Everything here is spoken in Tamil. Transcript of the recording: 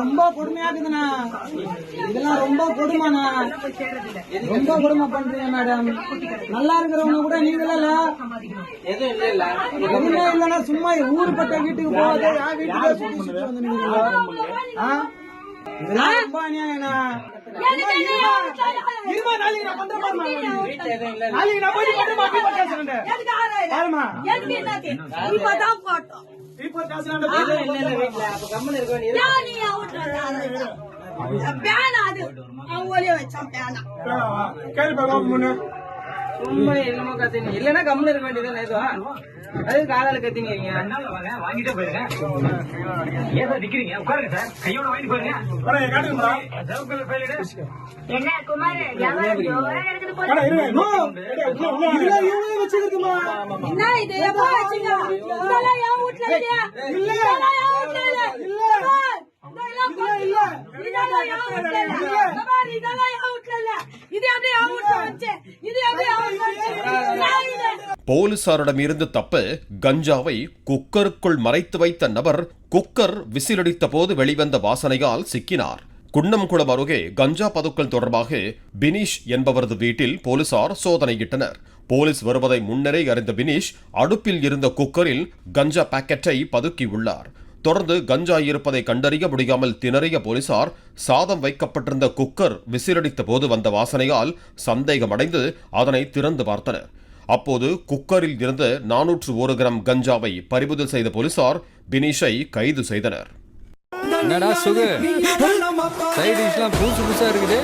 ரொம்ப கொடுமையா இருக்குதுண்ணா, இதெல்லாம் ரொம்ப கொடுமைண்ணா, ரொம்ப கொடுமை பண்றீங்க மேடம். நல்லா இருக்கிறவங்க கூட நீங்களே எதுவுமே இல்லைன்னா சும்மா ஊருப்பட்ட வீட்டுக்கு போகாத என் வீட்டுக்கு சுத்தி வந்து இதெல்லாம் ரொம்ப அநியாயம்ண்ணா. இல்லன்னா கம்முன்னு இருக்க வேண்டியது அது காதால கத்திங்க வாங்கிட்டே போயிருங்க. ஏதோ நிக்கிறீங்க உட்காருங்க சார், கையோட வாங்கி போயிருங்க. என்ன குமார் வச்சிருக்குமா போலீசாரிடம் இருந்து தப்ப கஞ்சாவை குக்கருக்குள் மறைத்து வைத்த நபர் குக்கர் விசிலடித்த போது வெளிவந்த வாசனையால் சிக்கினார். குன்னம்குளம் அருகே கஞ்சா பதுக்கல் தொடர்பாக பினீஷ் என்பவரது வீட்டில் போலீசார் சோதனையிட்டனர். போலீஸ் வருவதை முன்னரே அறிந்த பினீஷ் அடுப்பில் இருந்த குக்கரில் கஞ்சா பாக்கெட்டை பதுக்கியுள்ளார். தொடர்ந்து கஞ்சா இருப்பதை கண்டறிய முடியாமல் திணறிய போலீசார் சாதம் வைக்கப்பட்டிருந்த குக்கர் விசிலடித்த போது வந்த வாசனையால் சந்தேகமடைந்து அதனை திறந்து பார்த்தனர். அப்போது குக்கரில் இருந்த 401 கிராம் கஞ்சாவை பறிமுதல் செய்த போலீசார் பினீஷை கைது செய்தனர். என்னடா சுகு, சைடு டிஷ்லாம் புதுசு புதுசா இருக்குது.